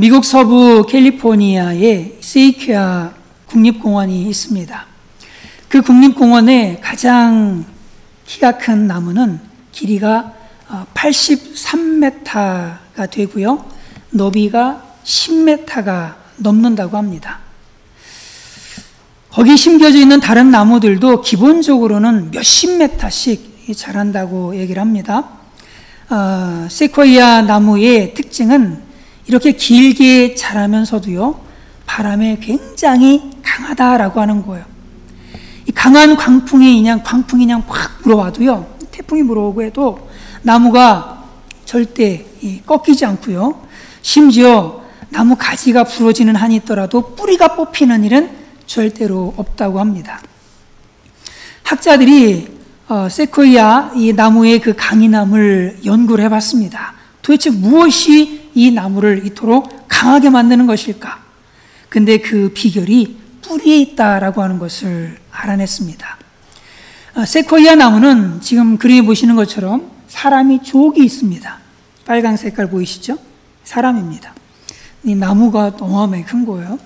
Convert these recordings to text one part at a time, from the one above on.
미국 서부 캘리포니아에 세이퀴아 국립공원이 있습니다. 그 국립공원의 가장 키가 큰 나무는 길이가 83m가 되고요. 너비가 10m가 넘는다고 합니다. 거기 심겨져 있는 다른 나무들도 기본적으로는 몇십 메타씩 자란다고 얘기를 합니다. 세코이아 나무의 특징은 이렇게 길게 자라면서도요, 바람에 굉장히 강하다라고 하는 거예요. 이 강한 광풍이 그냥 확 불어와도요, 태풍이 불어오고 해도 나무가 절대 꺾이지 않고요, 심지어 나무 가지가 부러지는 한이 있더라도 뿌리가 뽑히는 일은 절대로 없다고 합니다. 학자들이 세코이아 이 나무의 그 강인함을 연구를 해봤습니다. 도대체 무엇이 이 나무를 이토록 강하게 만드는 것일까? 근데 그 비결이 뿌리에 있다라고 하는 것을 알아냈습니다. 세코이아 나무는 지금 그림에 보시는 것처럼 사람이 족이 있습니다. 빨간 색깔 보이시죠? 사람입니다. 이 나무가 어마어마하게 큰 거예요.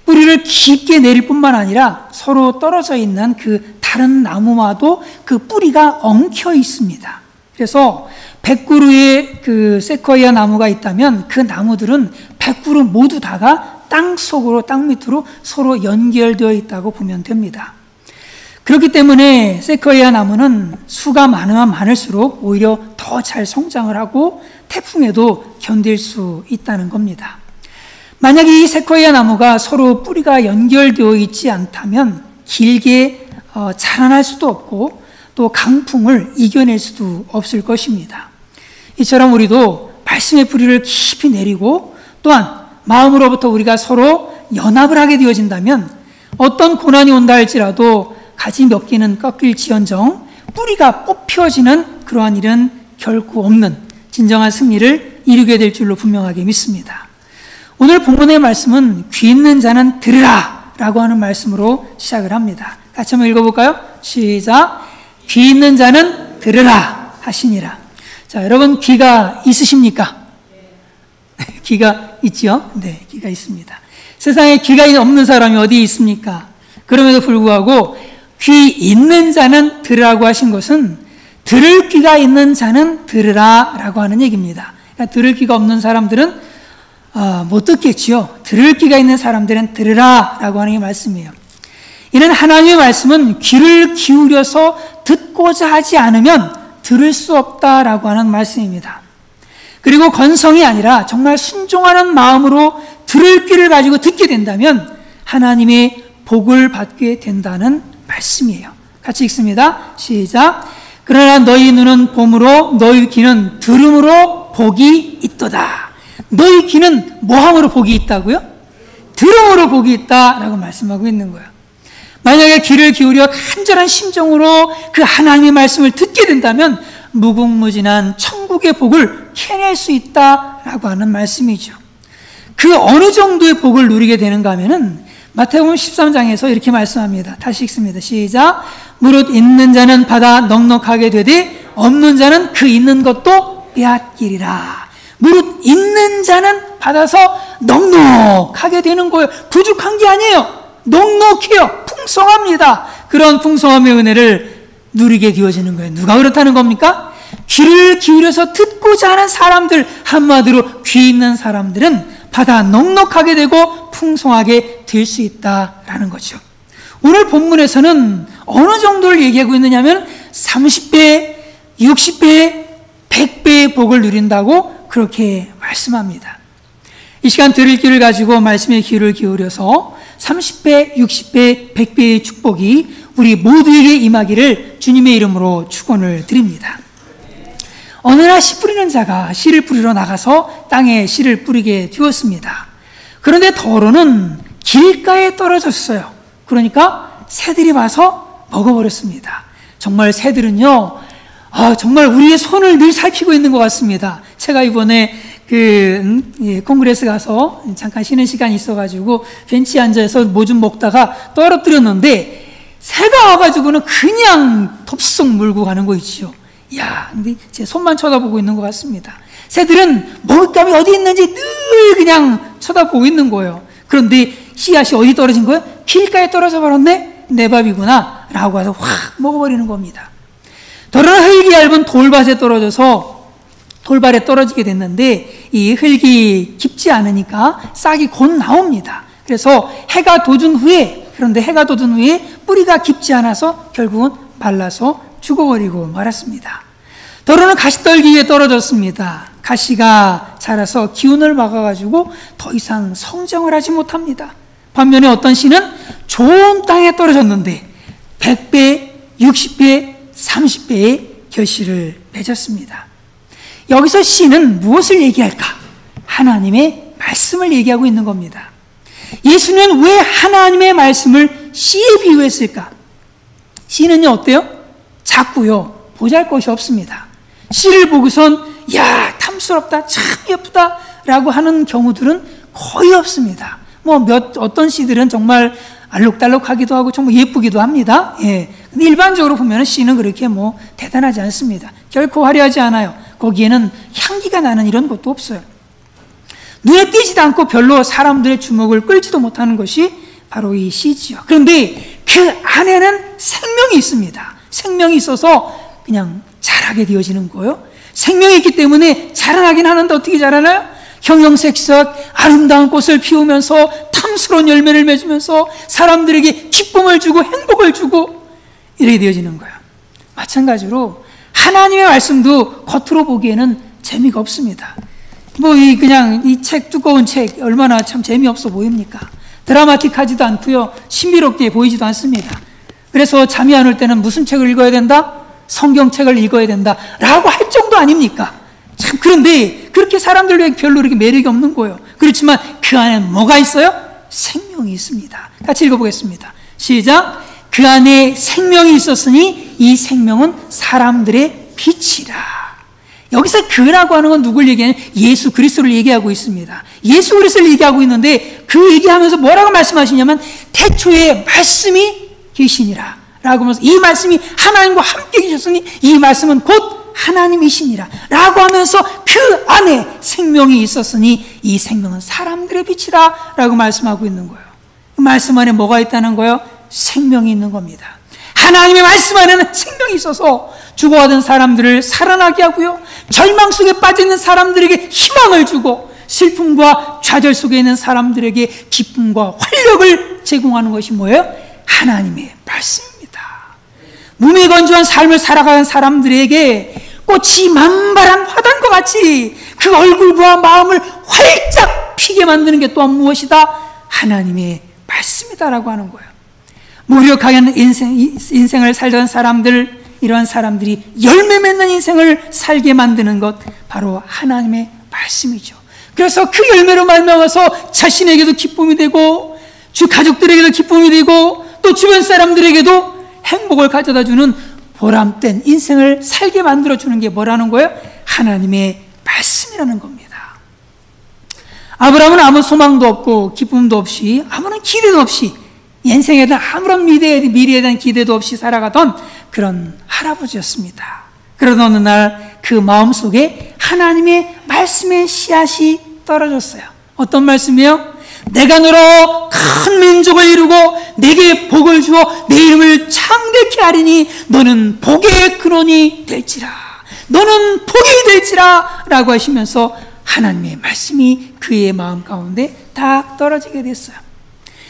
뿌리를 깊게 내릴 뿐만 아니라 서로 떨어져 있는 그 다른 나무와도 그 뿌리가 엉켜 있습니다. 그래서 100그루의 그 세코이아 나무가 있다면 그 나무들은 100그루 모두 다가 땅 속으로, 땅 밑으로 서로 연결되어 있다고 보면 됩니다. 그렇기 때문에 세코이아 나무는 수가 많으면 많을수록 오히려 더 잘 성장을 하고 태풍에도 견딜 수 있다는 겁니다. 만약에 이 세코이아 나무가 서로 뿌리가 연결되어 있지 않다면 길게 자라날 수도 없고 또 강풍을 이겨낼 수도 없을 것입니다. 이처럼 우리도 말씀의 뿌리를 깊이 내리고 또한 마음으로부터 우리가 서로 연합을 하게 되어진다면 어떤 고난이 온다 할지라도 가지 몇 개는 꺾일지언정 뿌리가 뽑혀지는 그러한 일은 결코 없는 진정한 승리를 이루게 될 줄로 분명하게 믿습니다. 오늘 본문의 말씀은 귀 있는 자는 들으라 라고 하는 말씀으로 시작을 합니다. 같이 한번 읽어볼까요? 시작. 귀 있는 자는 들으라 하시니라. 자, 여러분 귀가 있으십니까? 귀가 있죠? 네, 귀가 있습니다. 세상에 귀가 없는 사람이 어디 있습니까? 그럼에도 불구하고 귀 있는 자는 들으라고 하신 것은 들을 귀가 있는 자는 들으라 라고 하는 얘기입니다. 그러니까 들을 귀가 없는 사람들은 못 듣겠지요. 들을 귀가 있는 사람들은 들으라 라고 하는 게 말씀이에요. 이는 하나님의 말씀은 귀를 기울여서 듣고자 하지 않으면 들을 수 없다라고 하는 말씀입니다. 그리고 건성이 아니라 정말 순종하는 마음으로 들을 귀를 가지고 듣게 된다면 하나님의 복을 받게 된다는 말씀이에요. 같이 읽습니다. 시작. 그러나 너희 눈은 봄으로 너희 귀는 들음으로 복이 있도다. 너희 귀는 뭐함으로 복이 있다고요? 들음으로 복이 있다라고 말씀하고 있는 거예요. 만약에 귀를 기울여 간절한 심정으로 그 하나님의 말씀을 듣게 된다면 무궁무진한 천국의 복을 캐낼 수 있다라고 하는 말씀이죠. 그 어느 정도의 복을 누리게 되는가 하면은 마태복음 13장에서 이렇게 말씀합니다. 다시 읽습니다. 시작. 무릇 있는 자는 받아 넉넉하게 되되 없는 자는 그 있는 것도 빼앗기리라. 무릇 있는 자는 받아서 넉넉하게 되는 거예요. 부족한 게 아니에요. 넉넉해요. 풍성합니다. 그런 풍성함의 은혜를 누리게 되어지는 거예요. 누가 그렇다는 겁니까? 귀를 기울여서 듣고자 하는 사람들, 한마디로 귀 있는 사람들은 받아 넉넉하게 되고 풍성하게 될 수 있다라는 거죠. 오늘 본문에서는 어느 정도를 얘기하고 있느냐면 30배, 60배, 100배의 복을 누린다고 그렇게 말씀합니다. 이 시간 들을 귀를 가지고 말씀의 귀를 기울여서 30배, 60배, 100배의 축복이 우리 모두에게 임하기를 주님의 이름으로 축원을 드립니다. 어느 날 씨 뿌리는 자가 씨를 뿌리러 나가서 땅에 씨를 뿌리게 되었습니다. 그런데 더러는 길가에 떨어졌어요. 그러니까 새들이 와서 먹어버렸습니다. 정말 새들은요, 정말 우리의 손을 늘 살피고 있는 것 같습니다. 제가 이번에 콩그레스 가서 잠깐 쉬는 시간이 있어가지고 벤치에 앉아서 뭐 좀 먹다가 떨어뜨렸는데 새가 와가지고는 그냥 덥석 물고 가는 거 있지요. 야, 근데 제 손만 쳐다보고 있는 것 같습니다. 새들은 먹잇감이 어디 있는지 늘 늘 그냥 쳐다보고 있는 거예요. 그런데 씨앗이 어디 떨어진 거예요? 길가에 떨어져 버렸네? 내 밥이구나 라고 해서 확 먹어버리는 겁니다. 더러는 흙이 얇은 돌밭에 떨어져서 돌발에 떨어지게 됐는데 이 흙이 깊지 않으니까 싹이 곧 나옵니다. 그래서 해가 돋은 후에, 그런데 해가 돋은 후에 뿌리가 깊지 않아서 결국은 말라서 죽어버리고 말았습니다. 더러는 가시떨기 위에 떨어졌습니다. 가시가 자라서 기운을 막아가지고 더 이상 성장을 하지 못합니다. 반면에 어떤 씨는 좋은 땅에 떨어졌는데 100배, 60배, 30배의 결실을 맺었습니다. 여기서 씨는 무엇을 얘기할까? 하나님의 말씀을 얘기하고 있는 겁니다. 예수는 왜 하나님의 말씀을 씨에 비유했을까? 씨는요 어때요? 작고요 보잘것이 없습니다. 씨를 보고선 야 탐스럽다 참 예쁘다 라고 하는 경우들은 거의 없습니다. 어떤 씨들은 정말 알록달록하기도 하고 정말 예쁘기도 합니다. 예. 근데 일반적으로 보면 씨는 그렇게 대단하지 않습니다. 결코 화려하지 않아요. 거기에는 향기가 나는 이런 것도 없어요. 눈에 띄지도 않고 별로 사람들의 주목을 끌지도 못하는 것이 바로 이 씨지요. 그런데 그 안에는 생명이 있습니다. 생명이 있어서 그냥 자라게 되어지는 거예요. 생명이 있기 때문에 자라나긴 하는데 어떻게 자라나요? 형형색색 아름다운 꽃을 피우면서 탐스러운 열매를 맺으면서 사람들에게 기쁨을 주고 행복을 주고 이렇게 되어지는 거예요. 마찬가지로 하나님의 말씀도 겉으로 보기에는 재미가 없습니다. 그냥 이 책, 두꺼운 책 얼마나 참 재미없어 보입니까? 드라마틱하지도 않고요 신비롭게 보이지도 않습니다. 그래서 잠이 안 올 때는 무슨 책을 읽어야 된다? 성경책을 읽어야 된다 라고 할 정도 아닙니까? 참 그런데 그렇게 사람들에게 별로 이렇게 매력이 없는 거예요. 그렇지만 그 안에 뭐가 있어요? 생명이 있습니다. 같이 읽어보겠습니다. 시작. 그 안에 생명이 있었으니 이 생명은 사람들의 빛이라. 여기서 그라고 하는 건 누굴 얘기하냐면 예수 그리스도를 얘기하고 있습니다. 예수 그리스도를 얘기하고 있는데 그 얘기하면서 뭐라고 말씀하시냐면 태초에 말씀이 계시니라 라고 하면서 이 말씀이 하나님과 함께 계셨으니 이 말씀은 곧 하나님이시니라 라고 하면서 그 안에 생명이 있었으니 이 생명은 사람들의 빛이라 라고 말씀하고 있는 거예요. 그 말씀 안에 뭐가 있다는 거예요? 생명이 있는 겁니다. 하나님의 말씀 안에는 생명이 있어서 죽어가던 사람들을 살아나게 하고요 절망 속에 빠져있는 사람들에게 희망을 주고 슬픔과 좌절 속에 있는 사람들에게 기쁨과 활력을 제공하는 것이 뭐예요? 하나님의 말씀입니다. 몸이 건조한 삶을 살아가는 사람들에게 꽃이 만발한 화단과 같이 그 얼굴과 마음을 활짝 피게 만드는 게 또한 무엇이다? 하나님의 말씀이다라고 하는 거예요. 무력하게 인생을 살던 사람들, 이러한 사람들이 열매 맺는 인생을 살게 만드는 것 바로 하나님의 말씀이죠. 그래서 그 열매로 말미암아서 자신에게도 기쁨이 되고 주 가족들에게도 기쁨이 되고 또 주변 사람들에게도 행복을 가져다주는 보람된 인생을 살게 만들어주는 게 뭐라는 거예요? 하나님의 말씀이라는 겁니다. 아브라함은 아무 소망도 없고 기쁨도 없이 아무런 기대도 없이 인생에 대한 아무런 미래에 대한 기대도 없이 살아가던 그런 할아버지였습니다. 그러던 어느 날 그 마음속에 하나님의 말씀의 씨앗이 떨어졌어요. 어떤 말씀이요? 내가 너로 큰 민족을 이루고 내게 복을 주어 내 이름을 창대케 하리니 너는 복의 근원이 될지라. 너는 복이 될지라 라고 하시면서 하나님의 말씀이 그의 마음 가운데 딱 떨어지게 됐어요.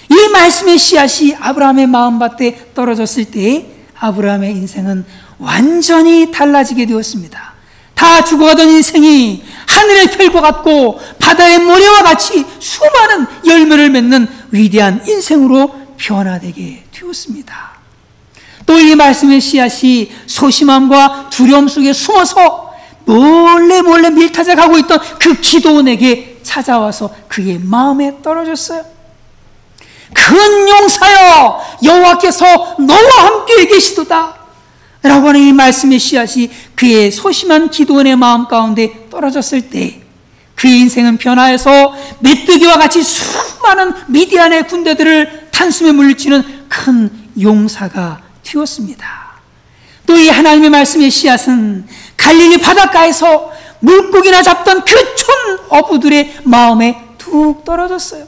이 말씀의 씨앗이 아브라함의 마음밭에 떨어졌을 때 아브라함의 인생은 완전히 달라지게 되었습니다. 다 죽어가던 인생이 하늘의 별과 같고 바다의 모래와 같이 수많은 열매를 맺는 위대한 인생으로 변화되게 되었습니다. 또 이 말씀의 씨앗이 소심함과 두려움 속에 숨어서 몰래 밀타작하고 있던 그 기도원에게 찾아와서 그의 마음에 떨어졌어요. 큰 용사여 여호와께서 너와 함께 계시도다 라고 하는 이 말씀의 씨앗이 그의 소심한 기도원의 마음 가운데 떨어졌을 때 그의 인생은 변화해서 메뚜기와 같이 수많은 미디안의 군대들을 단숨에 물리치는 큰 용사가 되었습니다. 또 이 하나님의 말씀의 씨앗은 갈릴리 바닷가에서 물고기나 잡던 그 촌 어부들의 마음에 툭 떨어졌어요.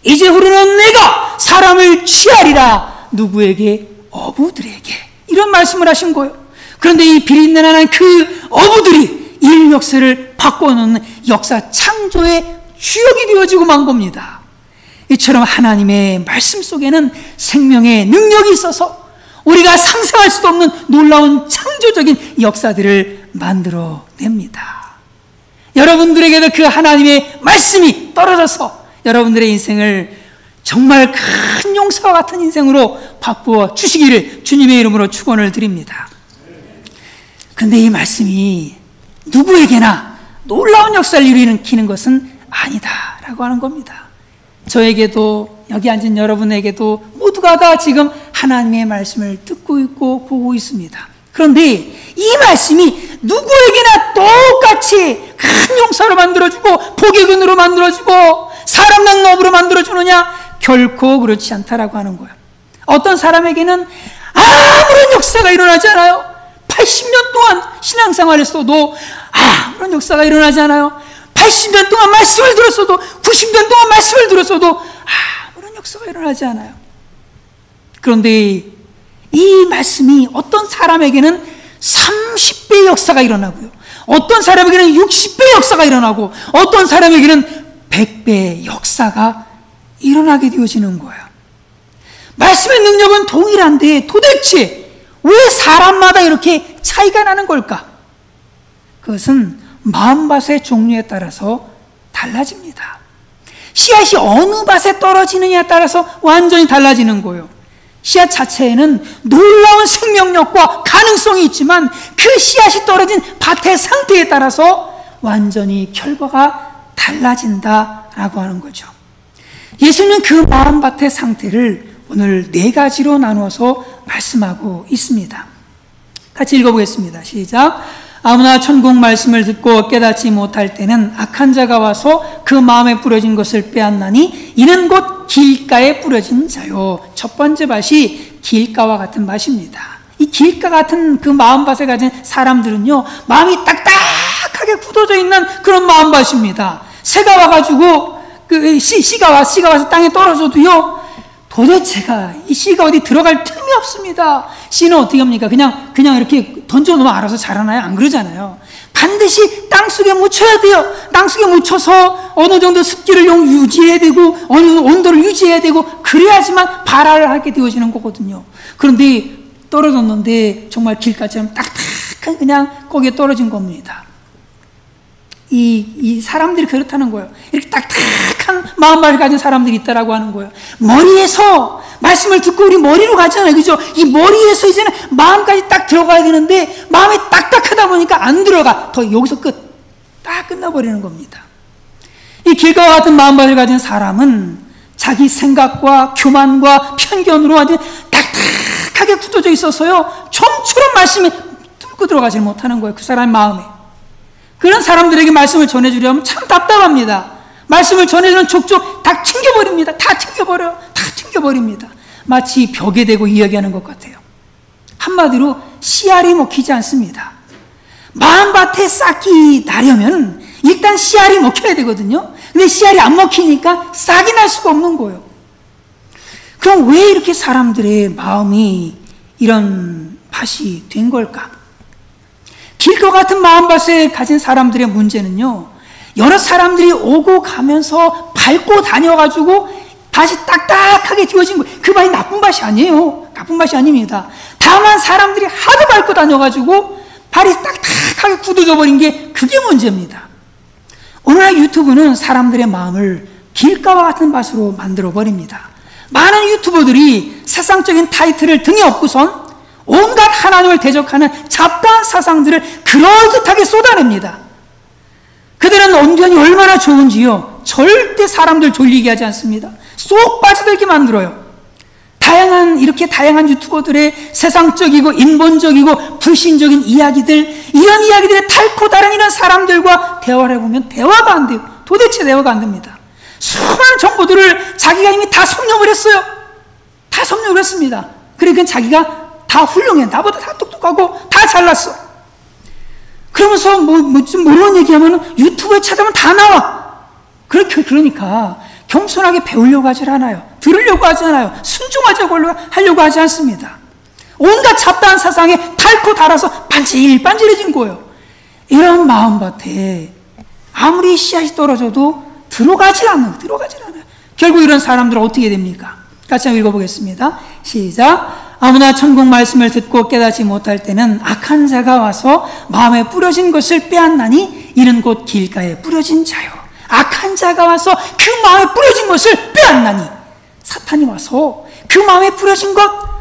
이제 후로는 내가 사람을 취하리라. 누구에게? 어부들에게. 이런 말씀을 하신 거예요. 그런데 이 비린내나는 그 어부들이 일 역사를 바꿔놓는 역사 창조의 주역이 되어지고 만 겁니다. 이처럼 하나님의 말씀 속에는 생명의 능력이 있어서 우리가 상상할 수도 없는 놀라운 창조적인 역사들을 만들어냅니다. 여러분들에게도 그 하나님의 말씀이 떨어져서 여러분들의 인생을 정말 큰 용서와 같은 인생으로 바꾸어 주시기를 주님의 이름으로 축원을 드립니다. 그런데 이 말씀이 누구에게나 놀라운 역사를 일으키는 것은 아니다라고 하는 겁니다. 저에게도 여기 앉은 여러분에게도 모두가 다 지금 하나님의 말씀을 듣고 있고 보고 있습니다. 그런데 이 말씀이 누구에게나 똑같이 큰 용서로 만들어주고 복의 근으로 만들어주고 사람 낳는 업으로 만들어주느냐? 결코 그렇지 않다라고 하는 거예요. 어떤 사람에게는 아무런 역사가 일어나지 않아요. 80년 동안 신앙생활했어도 아무런 역사가 일어나지 않아요. 80년 동안 말씀을 들었어도 90년 동안 말씀을 들었어도 아무런 역사가 일어나지 않아요. 그런데 이 말씀이 어떤 사람에게는 30배의 역사가 일어나고요. 어떤 사람에게는 60배의 역사가 일어나고 어떤 사람에게는 100배의 역사가 일어나게 되어지는 거예요. 말씀의 능력은 동일한데 도대체 왜 사람마다 이렇게 차이가 나는 걸까? 그것은 마음밭의 종류에 따라서 달라집니다. 씨앗이 어느 밭에 떨어지느냐에 따라서 완전히 달라지는 거예요. 씨앗 자체에는 놀라운 생명력과 가능성이 있지만 그 씨앗이 떨어진 밭의 상태에 따라서 완전히 결과가 달라진다라고 하는 거죠. 예수님은 그 마음밭의 상태를 오늘 4가지로 나누어서 말씀하고 있습니다. 같이 읽어보겠습니다. 시작. 아무나 천국 말씀을 듣고 깨닫지 못할 때는 악한 자가 와서 그 마음에 뿌려진 것을 빼앗나니 이는 곧 길가에 뿌려진 자요. 첫 번째 밭이 길가와 같은 밭입니다. 이 길가 같은 그 마음밭에 가진 사람들은요, 마음이 딱딱하게 굳어져 있는 그런 마음밭입니다. 새가 와가지고 씨가 와서 땅에 떨어져도요, 도대체가 이 씨가 어디 들어갈 틈이 없습니다. 씨는 어떻게 합니까? 그냥 이렇게 던져놓으면 알아서 자라나요? 안 그러잖아요. 반드시 땅속에 묻혀야 돼요. 땅속에 묻혀서 어느 정도 습기를 유지해야 되고 어느 온도를 유지해야 되고 그래야지만 발화를 하게 되어지는 거거든요. 그런데 떨어졌는데 정말 길가처럼 딱딱한 그냥 거기에 떨어진 겁니다. 이 사람들이 그렇다는 거예요. 이렇게 딱딱한 마음을 가진 사람들이 있다라고 하는 거예요. 머리에서 말씀을 듣고 우리 머리로 가잖아요. 그죠? 이 머리에서 이제는 마음까지 딱 들어가야 되는데 마음이 딱딱하다 보니까 안 들어가. 더 여기서 딱 끝나버리는 겁니다. 이 길과 같은 마음을 가진 사람은 자기 생각과 교만과 편견으로 아주 딱딱하게 굳어져 있어서요, 좀처럼 말씀이 뚫고 들어가지 못하는 거예요. 그 사람의 마음에. 그런 사람들에게 말씀을 전해주려면 참 답답합니다. 말씀을 전해주는 족족 다 튕겨버립니다. 다 튕겨버립니다. 마치 벽에 대고 이야기하는 것 같아요. 한마디로 씨알이 먹히지 않습니다. 마음밭에 싹이 나려면 일단 씨알이 먹혀야 되거든요. 근데 씨알이 안 먹히니까 싹이 날 수가 없는 거예요. 그럼 왜 이렇게 사람들의 마음이 이런 밭이 된 걸까? 길과 같은 마음밭을 가진 사람들의 문제는요, 여러 사람들이 오고 가면서 밟고 다녀가지고 밭이 딱딱하게 뒤어진 거예요. 그 밭이 나쁜 밭이 아니에요. 나쁜 밭이 아닙니다. 다만 사람들이 하도 밟고 다녀가지고 발이 딱딱하게 굳어져 버린 게 그게 문제입니다. 오늘날 유튜브는 사람들의 마음을 길가와 같은 밭으로 만들어 버립니다. 많은 유튜버들이 세상적인 타이틀을 등에 업고선 온갖 하나님을 대적하는 잡다한 사상들을 그럴듯하게 쏟아냅니다. 그들은 온전히 얼마나 좋은지요, 절대 사람들 졸리게 하지 않습니다. 쏙 빠져들게 만들어요. 이렇게 다양한 유튜버들의 세상적이고 인본적이고 불신적인 이야기들, 이런 이야기들의 닳고 다른 이런 사람들과 대화를 해보면 대화가 안 돼요. 도대체 대화가 안 됩니다. 수많은 정보들을 자기가 이미 다 섭렵을 했어요. 다 섭렵을 했습니다. 그러니까 자기가 다 훌륭해. 나보다 다 똑똑하고 다 잘났어. 그러면서 좀 모르는 얘기하면 유튜브에 찾아보면 다 나와. 그러니까 겸손하게 배우려고 하지 않아요. 들으려고 하지 않아요. 순종하려고 하지 않습니다. 온갖 잡다한 사상에 닳고 닳아서 반질반질해진 거예요. 이런 마음밭에 아무리 씨앗이 떨어져도 들어가질 않아요. 결국 이런 사람들은 어떻게 됩니까? 같이 한번 읽어보겠습니다. 시작. 아무나 천국 말씀을 듣고 깨닫지 못할 때는 악한 자가 와서 마음에 뿌려진 것을 빼앗나니 이는 곧 길가에 뿌려진 자요. 악한 자가 와서 그 마음에 뿌려진 것을 빼앗나니, 사탄이 와서 그 마음에 뿌려진 것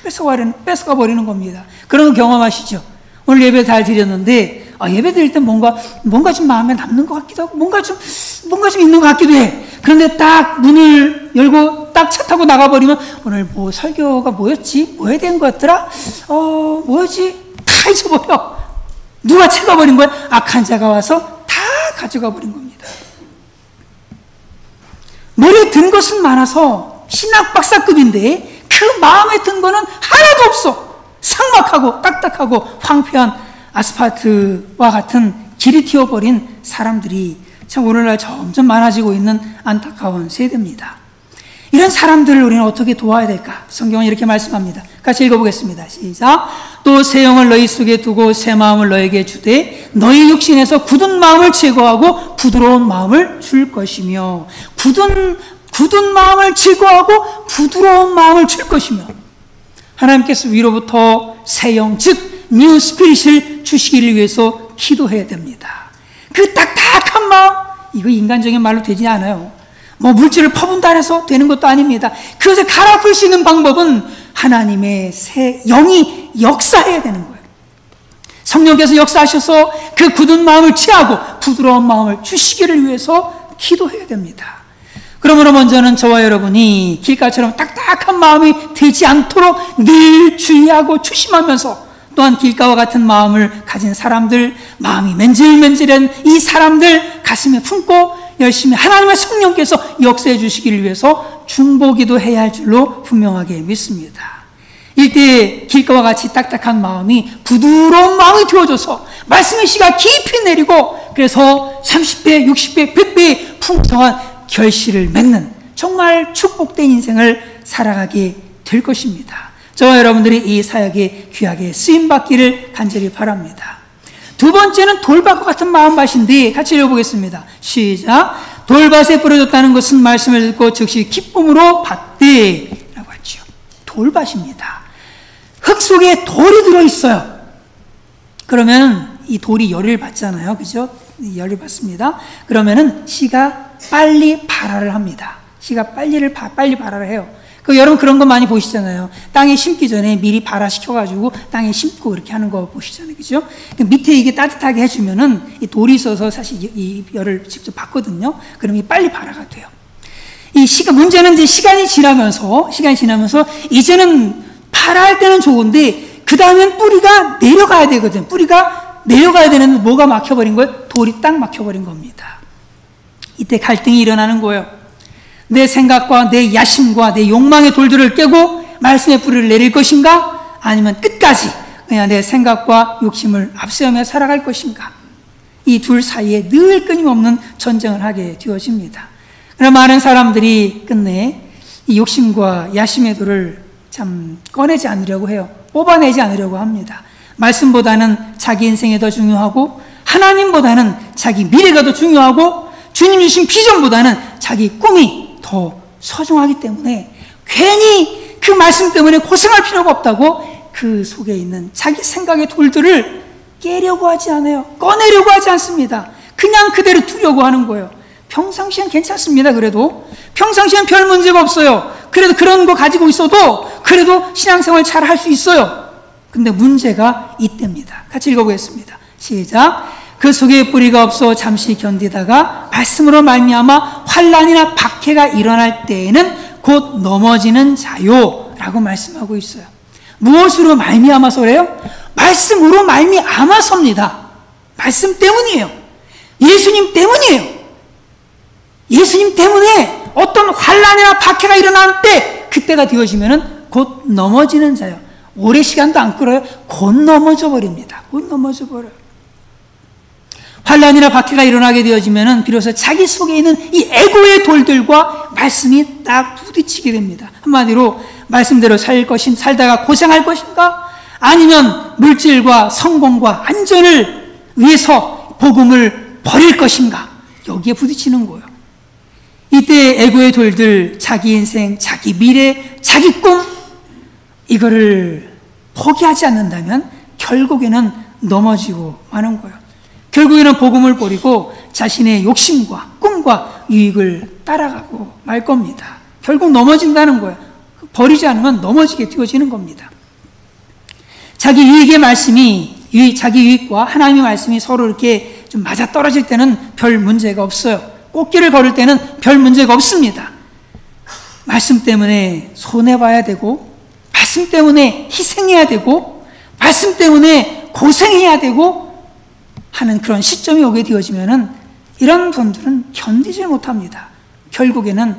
다 뺏어가 버리는 겁니다. 그런 거 경험하시죠? 오늘 예배 잘 드렸는데 예배 드릴 때 뭔가 좀 마음에 남는 것 같기도 하고 뭔가 좀 있는 것 같기도 해. 그런데 딱 문을 열고 딱 차 타고 나가버리면 오늘 뭐 설교가 뭐였지? 뭐 해야 되는 것 같더라? 뭐였지? 다 잊어버려. 누가 채가버린 거야? 악한 자가 와서 다 가져가 버린 겁니다. 머리에 든 것은 많아서 신학 박사급인데 그 마음에 든 거는 하나도 없어. 삭막하고 딱딱하고 황폐한 아스팔트와 같은 길이 튀어버린 사람들이 참 오늘날 점점 많아지고 있는 안타까운 세대입니다. 이런 사람들을 우리는 어떻게 도와야 될까? 성경은 이렇게 말씀합니다. 같이 읽어보겠습니다. 시작. 또 새 영을 너희 속에 두고 새 마음을 너에게 주되 너희 육신에서 굳은 마음을 제거하고 부드러운 마음을 줄 것이며, 굳은 마음을 제거하고 부드러운 마음을 줄 것이며, 하나님께서 위로부터 새 영, 즉 뉴 스피릿을 주시기를 위해서 기도해야 됩니다. 그 딱딱한 마음, 이거 인간적인 말로 되지 않아요. 뭐 물질을 퍼분다 해서 되는 것도 아닙니다. 그것을 갈아 풀 수 있는 방법은 하나님의 새 영이 역사해야 되는 거예요. 성령께서 역사하셔서 그 굳은 마음을 취하고 부드러운 마음을 주시기를 위해서 기도해야 됩니다. 그러므로 먼저는 저와 여러분이 길가처럼 딱딱한 마음이 되지 않도록 늘 주의하고 조심하면서, 또한 길가와 같은 마음을 가진 사람들, 마음이 맨질맨질한 이 사람들 가슴에 품고 열심히 하나님의 성령께서 역사해 주시기를 위해서 중보기도 해야 할 줄로 분명하게 믿습니다. 이때 길가와 같이 딱딱한 마음이 부드러운 마음이 되어져서 말씀의 씨가 깊이 내리고, 그래서 30배, 60배, 100배의 풍성한 결실을 맺는 정말 축복된 인생을 살아가게 될 것입니다. 저와 여러분들이 이 사역에 귀하게 쓰임받기를 간절히 바랍니다. 두 번째는 돌밭과 같은 마음밭인데 같이 읽어보겠습니다. 시작. 돌밭에 뿌려졌다는 것은 말씀을 듣고 즉시 기쁨으로 받되 라고 하죠. 돌밭입니다. 흙 속에 돌이 들어있어요. 그러면 이 돌이 열을 받잖아요. 그죠? 열을 받습니다. 그러면은 씨가 빨리 발화를 합니다. 씨가 빨리 발화를 해요. 여러분 그런 거 많이 보시잖아요. 땅에 심기 전에 미리 발화시켜가지고 땅에 심고 이렇게 하는 거 보시잖아요. 그죠? 밑에 이게 따뜻하게 해주면은 이 돌이 있어서 사실 이 열을 직접 받거든요. 그러면 빨리 발화가 돼요. 문제는 이제 시간이 지나면서 이제는 발화할 때는 좋은데 그 다음엔 뿌리가 내려가야 되거든. 뿌리가 내려가야 되는데 뭐가 막혀버린 거예요? 돌이 딱 막혀버린 겁니다. 이때 갈등이 일어나는 거예요. 내 생각과 내 야심과 내 욕망의 돌들을 깨고 말씀의 뿌리를 내릴 것인가? 아니면 끝까지 그냥 내 생각과 욕심을 앞세우며 살아갈 것인가? 이 둘 사이에 늘 끊임없는 전쟁을 하게 되어집니다. 그러나 많은 사람들이 끝내 이 욕심과 야심의 돌을 참 꺼내지 않으려고 해요. 뽑아내지 않으려고 합니다. 말씀보다는 자기 인생이 더 중요하고, 하나님보다는 자기 미래가 더 중요하고, 주님 주신 비전보다는 자기 꿈이 더 소중하기 때문에 괜히 그 말씀 때문에 고생할 필요가 없다고 그 속에 있는 자기 생각의 돌들을 깨려고 하지 않아요. 꺼내려고 하지 않습니다. 그냥 그대로 두려고 하는 거예요. 평상시엔 괜찮습니다. 그래도 평상시엔 별 문제가 없어요. 그래도 그런 거 가지고 있어도 그래도 신앙생활 잘 할 수 있어요. 근데 문제가 이때입니다. 같이 읽어보겠습니다. 시작. 그 속에 뿌리가 없어 잠시 견디다가 말씀으로 말미암아 환난이나 박해가 일어날 때에는 곧 넘어지는 자요 라고 말씀하고 있어요. 무엇으로 말미암아서 그래요? 말씀으로 말미암아서입니다. 말씀 때문이에요. 예수님 때문이에요. 예수님 때문에 어떤 환난이나 박해가 일어날 때 그때가 되어지면은 곧 넘어지는 자요. 오래 시간도 안 끌어요. 곧 넘어져 버립니다. 곧 넘어져 버려요. 환난이나 박해가 일어나게 되어지면은 비로소 자기 속에 있는 이 에고의 돌들과 말씀이 딱 부딪히게 됩니다. 한마디로 말씀대로 살다가 고생할 것인가? 아니면 물질과 성공과 안전을 위해서 복음을 버릴 것인가? 여기에 부딪히는 거예요. 이때 에고의 돌들, 자기 인생, 자기 미래, 자기 꿈, 이거를 포기하지 않는다면 결국에는 넘어지고 마는 거예요. 결국에는 복음을 버리고 자신의 욕심과 꿈과 유익을 따라가고 말 겁니다. 결국 넘어진다는 거예요. 버리지 않으면 넘어지게 되어지는 겁니다. 자기 유익의 말씀이, 자기 유익과 하나님의 말씀이 서로 이렇게 좀 맞아 떨어질 때는 별 문제가 없어요. 꽃길을 걸을 때는 별 문제가 없습니다. 말씀 때문에 손해봐야 되고, 말씀 때문에 희생해야 되고, 말씀 때문에 고생해야 되고 하는 그런 시점이 오게 되어지면은 이런 분들은 견디질 못합니다. 결국에는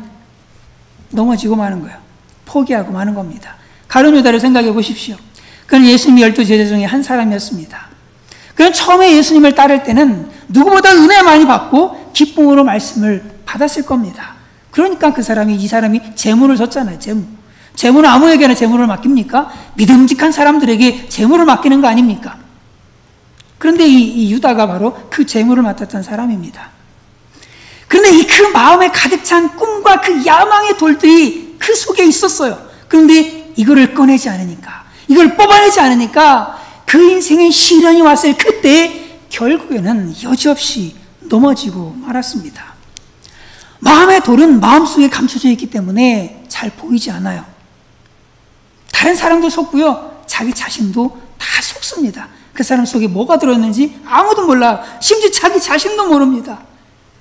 넘어지고 마는 거예요. 포기하고 마는 겁니다. 가룟 유다를 생각해 보십시오. 그는 예수님의 12제자 중에 한 사람이었습니다. 그는 처음에 예수님을 따를 때는 누구보다 은혜 많이 받고 기쁨으로 말씀을 받았을 겁니다. 그러니까 이 사람이 재물을 줬잖아요. 재물은 아무에게나 재물을 맡깁니까? 믿음직한 사람들에게 재물을 맡기는 거 아닙니까? 그런데 이 유다가 바로 그 재물을 맡았던 사람입니다. 그런데 그 마음에 가득 찬 꿈과 그 야망의 돌들이 그 속에 있었어요. 그런데 이거를 꺼내지 않으니까, 이걸 뽑아내지 않으니까 그 인생의 시련이 왔을 그때 결국에는 여지없이 넘어지고 말았습니다. 마음의 돌은 마음속에 감춰져 있기 때문에 잘 보이지 않아요. 다른 사람도 속고요, 자기 자신도 다 속습니다. 그 사람 속에 뭐가 들어있는지 아무도 몰라요. 심지어 자기 자신도 모릅니다.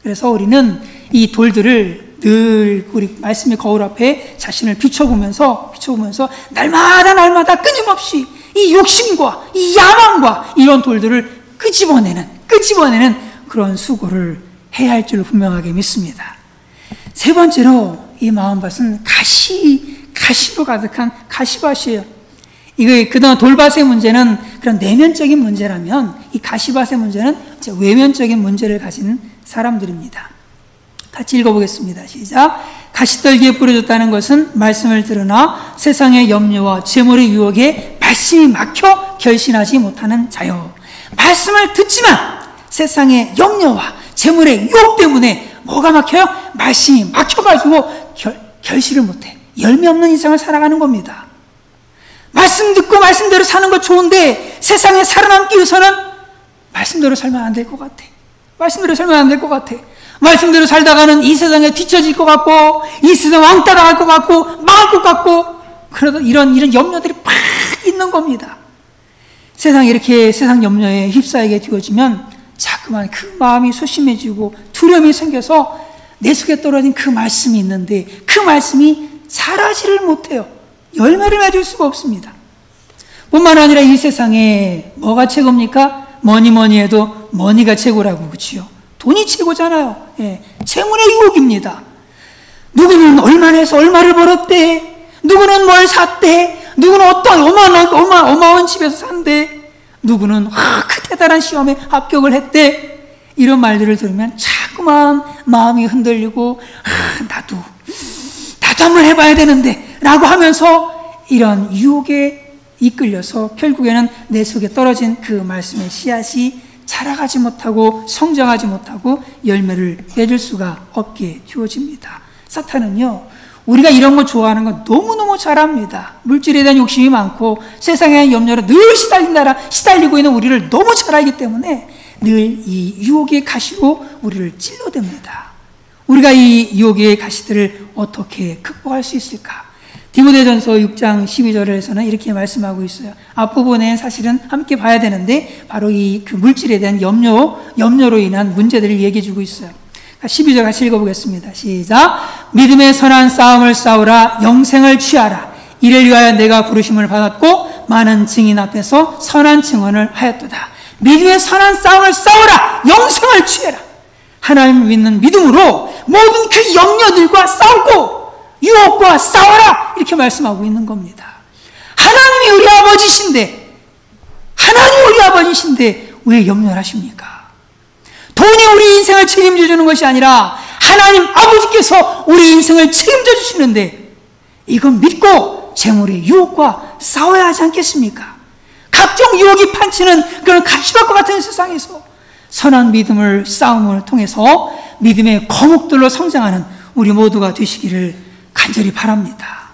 그래서 우리는 이 돌들을 늘 우리 말씀의 거울 앞에 자신을 비춰보면서 날마다 끊임없이 이 욕심과 이 야망과 이런 돌들을 끄집어내는 그런 수고를 해야 할 줄로 분명하게 믿습니다. 세 번째로 이 마음밭은 가시로 가득한 가시밭이에요. 그동안 돌밭의 문제는 그런 내면적인 문제라면 이 가시밭의 문제는 외면적인 문제를 가진 사람들입니다. 같이 읽어보겠습니다. 시작. 가시떨기에 뿌려졌다는 것은 말씀을 들으나 세상의 염려와 재물의 유혹에 말씀이 막혀 결신하지 못하는 자요. 말씀을 듣지만 세상의 염려와 재물의 유혹 때문에 뭐가 막혀요? 말씀이 막혀가지고 결실을 못해. 열매 없는 인생을 살아가는 겁니다. 말씀 듣고 말씀대로 사는 거 좋은데 세상에 살아남기 위해서는 말씀대로 살면 안 될 것 같아. 말씀대로 살다가는 이 세상에 뒤처질 것 같고, 이 세상 왕따 당할 것 같고, 망할 것 같고, 그러다 이런 염려들이 팍 있는 겁니다. 세상 염려에 휩싸이게 되어지면 자꾸만 그 마음이 소심해지고 두려움이 생겨서 내 속에 떨어진 그 말씀이 있는데 그 말씀이 자라지를 못해요. 열매를 맺을 수가 없습니다. 뿐만 아니라 이 세상에 뭐가 최고입니까? 뭐니 해도 머니가 최고라고, 그렇지요? 돈이 최고잖아요. 예, 재물의 유혹입니다. 누구는 얼마나 해서 얼마를 벌었대, 누구는 뭘 샀대, 누구는 어떤 어마어마한 집에서 산대, 누구는 그 대단한 시험에 합격을 했대. 이런 말들을 들으면 자꾸만 마음이 흔들리고 나도 한번 해봐야 되는데 라고 하면서 이런 유혹에 이끌려서 결국에는 내 속에 떨어진 그 말씀의 씨앗이 자라가지 못하고 성장하지 못하고 열매를 맺을 수가 없게 되어집니다. 사탄은요, 우리가 이런 거 좋아하는 건 너무너무 잘 압니다. 물질에 대한 욕심이 많고 세상의 염려로 늘 시달리고 있는 우리를 너무 잘 알기 때문에 늘 이 유혹의 가시로 우리를 찔러댑니다. 우리가 이 유혹의 가시들을 어떻게 극복할 수 있을까? 디모데전서 6장 12절에서는 이렇게 말씀하고 있어요. 앞부분에 사실은 함께 봐야 되는데 바로 그 물질에 대한 염려로 인한 문제들을 얘기해 주고 있어요. 12절 같이 읽어보겠습니다. 시작. 믿음의 선한 싸움을 싸우라. 영생을 취하라. 이를 위하여 내가 부르심을 받았고 많은 증인 앞에서 선한 증언을 하였도다. 믿음의 선한 싸움을 싸우라. 영생을 취해라. 하나님을 믿는 믿음으로 모든 그 염려들과 싸우고 유혹과 싸워라. 이렇게 말씀하고 있는 겁니다. 하나님이 우리 아버지신데 왜 염려를 하십니까? 돈이 우리 인생을 책임져 주는 것이 아니라 하나님 아버지께서 우리 인생을 책임져 주시는데, 이건 믿고 재물의 유혹과 싸워야 하지 않겠습니까? 각종 유혹이 판치는 그런 가시밭과 같은 세상에서 선한 믿음을 싸움을 통해서 믿음의 거목들로 성장하는 우리 모두가 되시기를 간절히 바랍니다.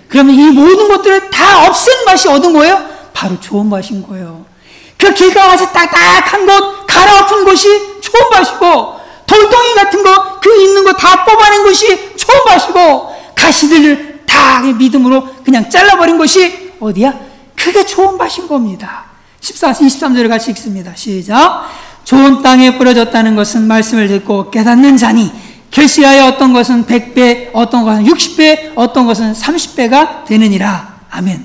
그러면 이 모든 것들을 다 없앤 맛이 얻은 거예요? 바로 좋은 맛인 거예요. 그 길가같이 딱딱한 곳, 가라앉은 곳이 좋은 맛이고, 돌덩이 같은 거, 그 있는 거 다 뽑아낸 것이 좋은 맛이고, 가시들을 다 믿음으로 그냥 잘라버린 것이 어디야? 그게 좋은 맛인 겁니다. 23절을 같이 읽습니다. 시작. 좋은 땅에 뿌려졌다는 것은 말씀을 듣고 깨닫는 자니 결실하여 어떤 것은 100배, 어떤 것은 60배, 어떤 것은 30배가 되느니라. 아멘.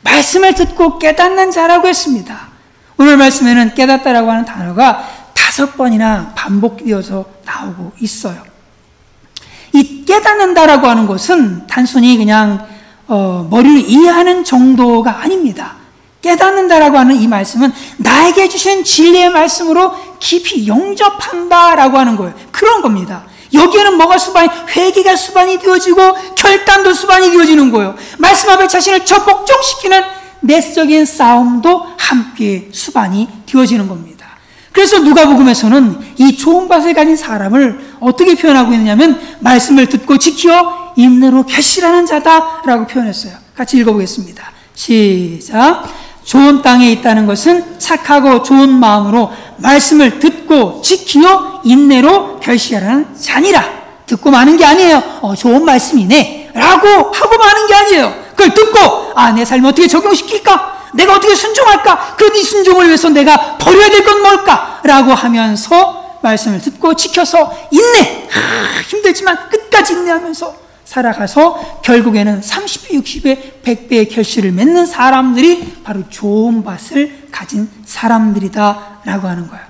말씀을 듣고 깨닫는 자라고 했습니다. 오늘 말씀에는 깨닫다라고 하는 단어가 5번이나 반복되어서 나오고 있어요. 이 깨닫는다라고 하는 것은 단순히 그냥 머리로 이해하는 정도가 아닙니다. 깨닫는다라고 하는 이 말씀은 나에게 주신 진리의 말씀으로 깊이 영접한다라고 하는 거예요. 그런 겁니다. 여기에는 뭐가 수반이, 회개가 수반이 되어지고 결단도 수반이 되어지는 거예요. 말씀 앞에 자신을 적복종시키는 내적인 싸움도 함께 수반이 되어지는 겁니다. 그래서 누가복음에서는 이 좋은 밭을 가진 사람을 어떻게 표현하고 있느냐면 말씀을 듣고 지켜 인내로 결실하는 자다라고 표현했어요. 같이 읽어보겠습니다. 시작. 좋은 땅에 있다는 것은 착하고 좋은 마음으로 말씀을 듣고 지키어 인내로 결실하는 자니라. 듣고 마는 게 아니에요. 좋은 말씀이네 라고 하고 마는 게 아니에요. 그걸 듣고 내 삶에 어떻게 적용시킬까? 내가 어떻게 순종할까? 그 네 순종을 위해서 내가 버려야 될 건 뭘까? 라고 하면서 말씀을 듣고 지켜서 인내, 힘들지만 끝까지 인내하면서 살아가서 결국에는 30배, 60배, 100배의 결실을 맺는 사람들이 바로 좋은 밭을 가진 사람들이다 라고 하는 거예요.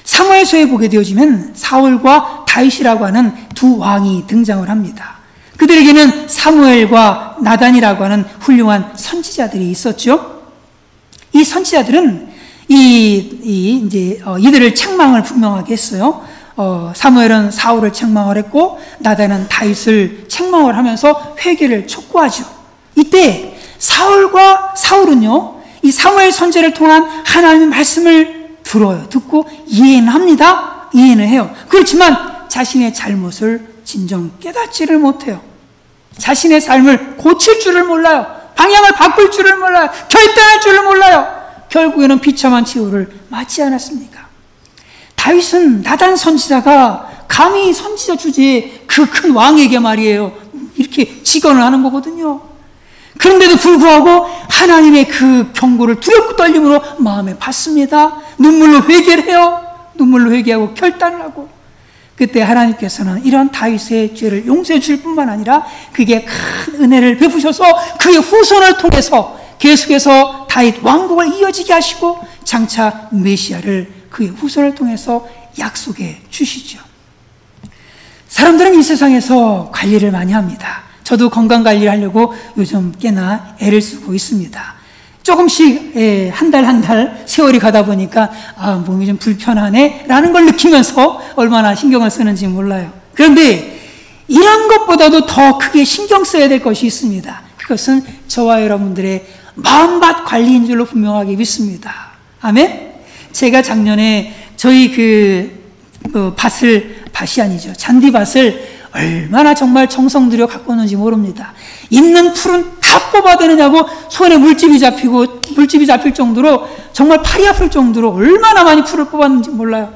사무엘서에 보게 되어지면 사울과 다윗이라고 하는 두 왕이 등장을 합니다. 그들에게는 사무엘과 나단이라고 하는 훌륭한 선지자들이 있었죠. 이 선지자들은 이들을 책망을 분명하게 했어요. 사무엘은 사울을 책망을 했고 나단은 다윗을 책망을 하면서 회개를 촉구하죠. 이때 사울은요, 이 사무엘 선지자를 통한 하나님의 말씀을 들어요. 듣고 이해는 합니다. 이해는 해요. 그렇지만 자신의 잘못을 진정 깨닫지를 못해요. 자신의 삶을 고칠 줄을 몰라요. 방향을 바꿀 줄을 몰라요. 결단할 줄을 몰라요. 결국에는 비참한 최후를 맞지 않았습니까? 다윗은 나단 선지자가 감히 선지자 주제에 그 큰 왕에게 말이에요, 이렇게 직언을 하는 거거든요. 그런데도 불구하고 하나님의 그 경고를 두렵고 떨림으로 마음에 받습니다. 눈물로 회개를 해요. 눈물로 회개하고 결단을 하고, 그때 하나님께서는 이런 다윗의 죄를 용서해 줄 뿐만 아니라 그게 큰 은혜를 베푸셔서 그의 후손을 통해서 계속해서 다윗 왕국을 이어지게 하시고 장차 메시아를 그의 후손을 통해서 약속해 주시죠. 사람들은 이 세상에서 관리를 많이 합니다. 저도 건강 관리를 하려고 요즘 꽤나 애를 쓰고 있습니다. 조금씩 한 달 세월이 가다 보니까 몸이 좀 불편하네 라는 걸 느끼면서 얼마나 신경을 쓰는지 몰라요. 그런데 이런 것보다도 더 크게 신경 써야 될 것이 있습니다. 그것은 저와 여러분들의 마음밭 관리인 줄로 분명하게 믿습니다. 아멘? 제가 작년에 저희 밭이 아니죠, 잔디밭을 얼마나 정말 정성 들여 가꾸었는지 모릅니다. 있는 풀은 다 뽑아대느냐고 손에 물집이 잡힐 정도로, 정말 팔이 아플 정도로 얼마나 많이 풀을 뽑았는지 몰라요.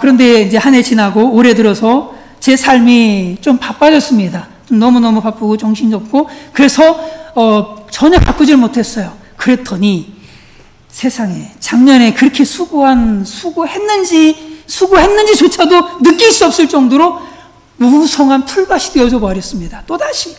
그런데 이제 한 해 지나고 올해 들어서 제 삶이 좀 바빠졌습니다. 좀 너무너무 바쁘고 정신없고, 그래서 전혀 바꾸질 못했어요. 그랬더니 세상에 작년에 그렇게 수고했는지조차도 느낄 수 없을 정도로 무성한 풀밭이 되어져 버렸습니다. 또다시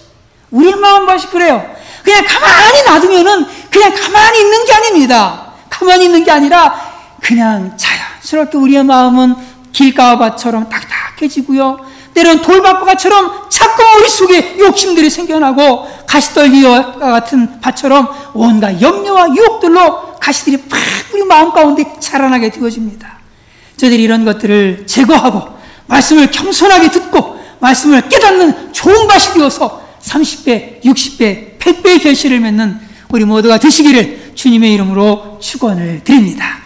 우리의 마음밭이 그래요. 그냥 가만히 놔두면은 그냥 가만히 있는 게 아닙니다. 가만히 있는 게 아니라 그냥 자연스럽게 우리의 마음은 길가밭처럼 딱딱해지고요, 때로는 돌밭과처럼 자꾸 머릿속에 욕심들이 생겨나고 가시떨기와 같은 밭처럼 온갖 염려와 유혹들로 가시들이 팍 우리 마음 가운데 자라나게 되어집니다. 저희들이 이런 것들을 제거하고 말씀을 겸손하게 듣고 말씀을 깨닫는 좋은 밭이 되어서 30배, 60배, 100배의 결실을 맺는 우리 모두가 되시기를 주님의 이름으로 축원을 드립니다.